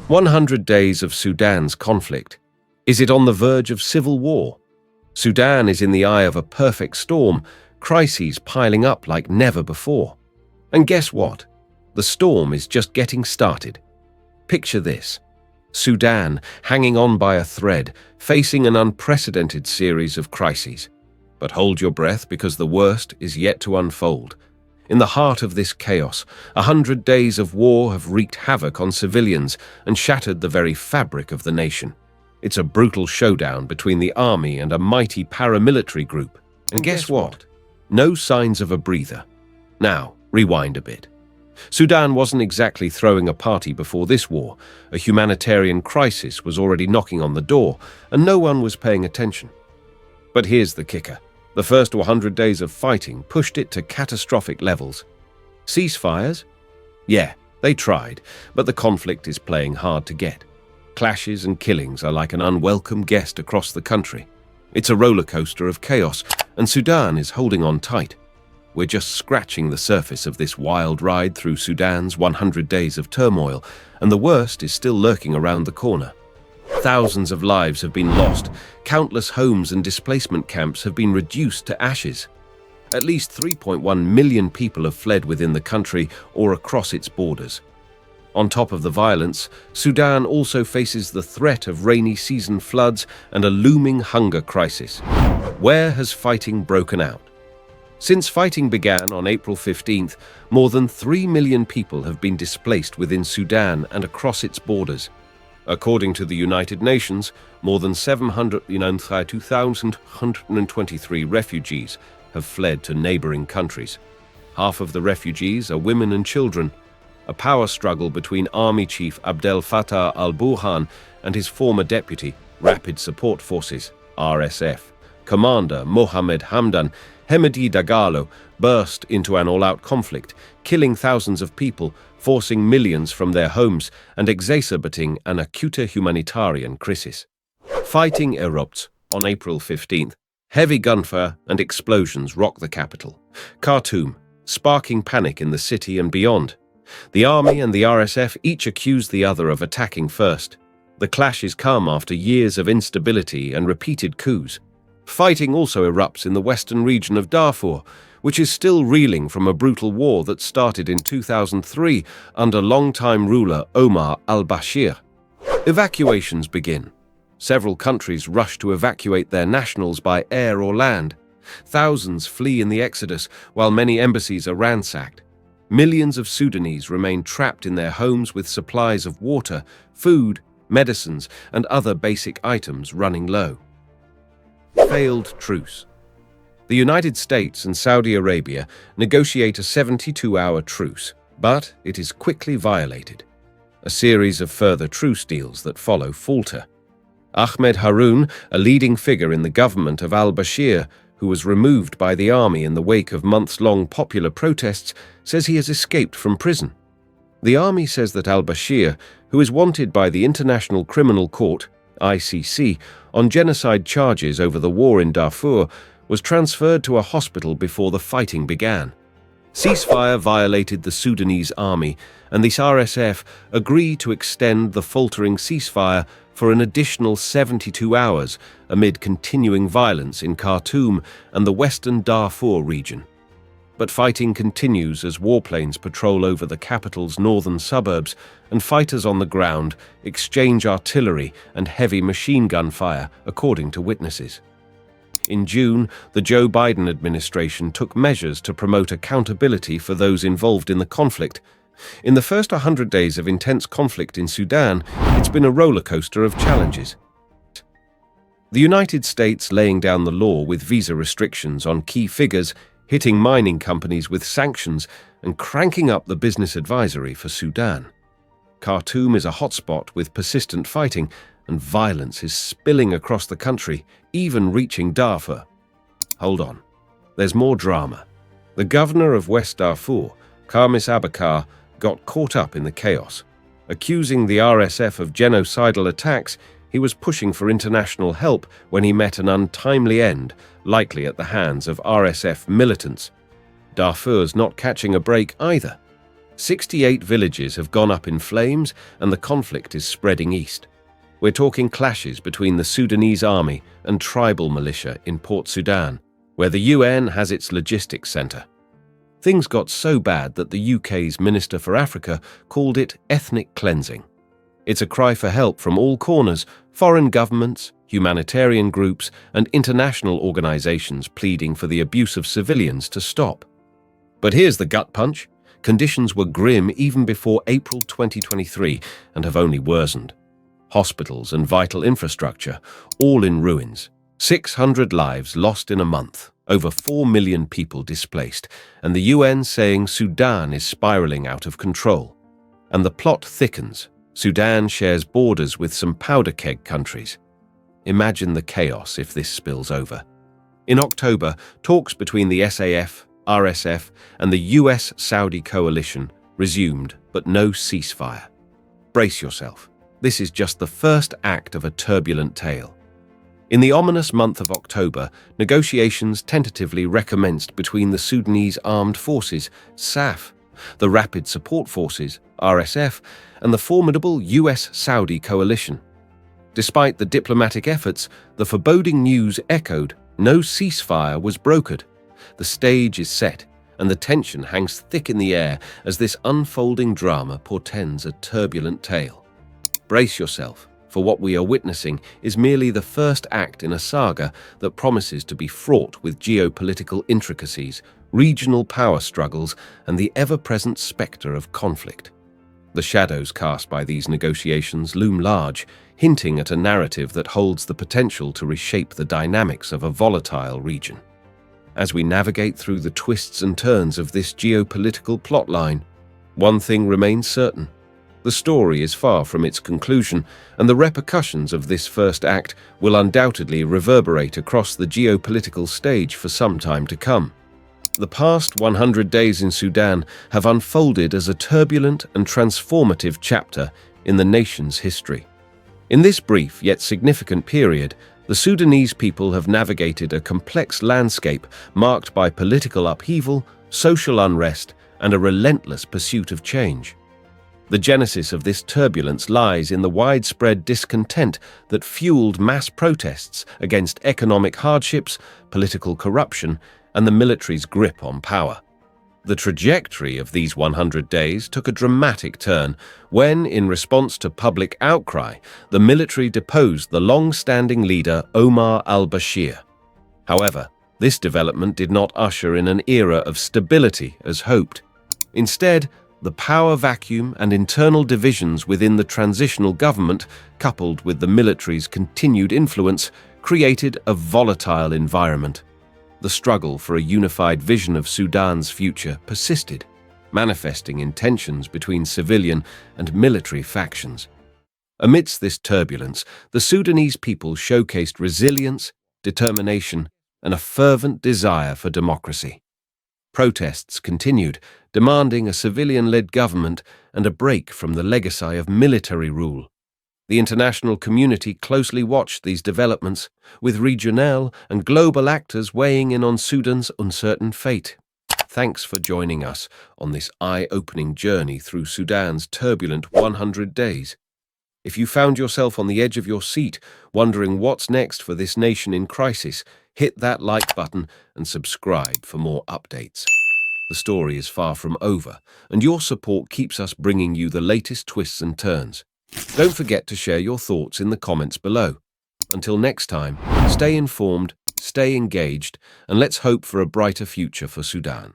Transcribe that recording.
100 days of Sudan's conflict. Is it on the verge of civil war? Sudan is in the eye of a perfect storm, crises piling up like never before. And guess what? The storm is just getting started. Picture this: Sudan hanging on by a thread, facing an unprecedented series of crises. But hold your breath, because the worst is yet to unfold. In the heart of this chaos, 100 days of war have wreaked havoc on civilians and shattered the very fabric of the nation. It's a brutal showdown between the army and a mighty paramilitary group. And guess what? No signs of a breather. Now, rewind a bit. Sudan wasn't exactly throwing a party before this war. A humanitarian crisis was already knocking on the door, and no one was paying attention. But here's the kicker. The first 100 days of fighting pushed it to catastrophic levels. Ceasefires? Yeah, they tried, but the conflict is playing hard to get. Clashes and killings are like an unwelcome guest across the country. It's a roller coaster of chaos, and Sudan is holding on tight. We're just scratching the surface of this wild ride through Sudan's 100 days of turmoil, and the worst is still lurking around the corner. Thousands of lives have been lost. Countless homes and displacement camps have been reduced to ashes. At least 3.1 million people have fled within the country or across its borders. On top of the violence, Sudan also faces the threat of rainy season floods and a looming hunger crisis. Where has fighting broken out? Since fighting began on April 15th, more than 3 million people have been displaced within Sudan and across its borders. According to the United Nations, more than 792,123 refugees have fled to neighboring countries. Half of the refugees are women and children. A power struggle between Army Chief Abdel Fattah al-Burhan and his former deputy, Rapid Support Forces, RSF, Commander Mohamed Hamdan Hemedi Dagalo, burst into an all-out conflict, killing thousands of people, forcing millions from their homes, and exacerbating an acute humanitarian crisis. Fighting erupts on April 15th. Heavy gunfire and explosions rock the capital, Khartoum, sparking panic in the city and beyond. The army and the RSF each accuse the other of attacking first. The clashes come after years of instability and repeated coups. Fighting also erupts in the western region of Darfur, which is still reeling from a brutal war that started in 2003 under longtime ruler Omar al-Bashir. Evacuations begin. Several countries rush to evacuate their nationals by air or land. Thousands flee in the exodus, while many embassies are ransacked. Millions of Sudanese remain trapped in their homes with supplies of water, food, medicines, and other basic items running low. Failed truce. The United States and Saudi Arabia negotiate a 72-hour truce, but it is quickly violated. A series of further truce deals that follow falter. Ahmed Haroun, a leading figure in the government of al-Bashir, who was removed by the army in the wake of months-long popular protests, says he has escaped from prison. The army says that al-Bashir, who is wanted by the International Criminal Court, ICC, on genocide charges over the war in Darfur, was transferred to a hospital before the fighting began. Ceasefire violated the Sudanese army, and the RSF agreed to extend the faltering ceasefire for an additional 72 hours amid continuing violence in Khartoum and the western Darfur region. But fighting continues as warplanes patrol over the capital's northern suburbs, and fighters on the ground exchange artillery and heavy machine gun fire, according to witnesses. In June, the Joe Biden administration took measures to promote accountability for those involved in the conflict. In the first 100 days of intense conflict in Sudan, it's been a roller coaster of challenges. The United States laying down the law with visa restrictions on key figures, hitting mining companies with sanctions, and cranking up the business advisory for Sudan. Khartoum is a hotspot with persistent fighting, and violence is spilling across the country, even reaching Darfur. Hold on. There's more drama. The governor of West Darfur, Khamis Abakar, got caught up in the chaos. Accusing the RSF of genocidal attacks, he was pushing for international help when he met an untimely end, likely at the hands of RSF militants. Darfur's not catching a break either. 68 villages have gone up in flames and the conflict is spreading east. We're talking clashes between the Sudanese army and tribal militia in Port Sudan, where the UN has its logistics centre. Things got so bad that the UK's Minister for Africa called it ethnic cleansing. It's a cry for help from all corners, foreign governments, humanitarian groups, and international organisations pleading for the abuse of civilians to stop. But here's the gut punch. Conditions were grim even before April 2023 and have only worsened. Hospitals and vital infrastructure, all in ruins. 600 lives lost in a month. Over 4 million people displaced, and the UN saying Sudan is spiralling out of control. And the plot thickens. Sudan shares borders with some powder keg countries. Imagine the chaos if this spills over. In October, talks between the SAF, RSF, and the US-Saudi coalition resumed, but no ceasefire. Brace yourself. This is just the first act of a turbulent tale. In the ominous month of October, negotiations tentatively recommenced between the Sudanese Armed Forces, SAF, the Rapid Support Forces, RSF, and the formidable US-Saudi coalition. Despite the diplomatic efforts, the foreboding news echoed: no ceasefire was brokered. The stage is set, and the tension hangs thick in the air as this unfolding drama portends a turbulent tale. Brace yourself, for what we are witnessing is merely the first act in a saga that promises to be fraught with geopolitical intricacies, regional power struggles, and the ever-present spectre of conflict. The shadows cast by these negotiations loom large, hinting at a narrative that holds the potential to reshape the dynamics of a volatile region. As we navigate through the twists and turns of this geopolitical plotline, one thing remains certain. The story is far from its conclusion, and the repercussions of this first act will undoubtedly reverberate across the geopolitical stage for some time to come. The past 100 days in Sudan have unfolded as a turbulent and transformative chapter in the nation's history. In this brief yet significant period, the Sudanese people have navigated a complex landscape marked by political upheaval, social unrest, and a relentless pursuit of change. The genesis of this turbulence lies in the widespread discontent that fueled mass protests against economic hardships, political corruption, and the military's grip on power. The trajectory of these 100 days took a dramatic turn when, in response to public outcry, the military deposed the long-standing leader Omar al-Bashir. However, this development did not usher in an era of stability as hoped. Instead, the power vacuum and internal divisions within the transitional government, coupled with the military's continued influence, created a volatile environment. The struggle for a unified vision of Sudan's future persisted, manifesting in tensions between civilian and military factions. Amidst this turbulence, the Sudanese people showcased resilience, determination, and a fervent desire for democracy. Protests continued, demanding a civilian-led government and a break from the legacy of military rule. The international community closely watched these developments, with regional and global actors weighing in on Sudan's uncertain fate. Thanks for joining us on this eye-opening journey through Sudan's turbulent 100 days. If you found yourself on the edge of your seat, wondering what's next for this nation in crisis, hit that like button and subscribe for more updates. The story is far from over, and your support keeps us bringing you the latest twists and turns. Don't forget to share your thoughts in the comments below. Until next time, stay informed, stay engaged, and let's hope for a brighter future for Sudan.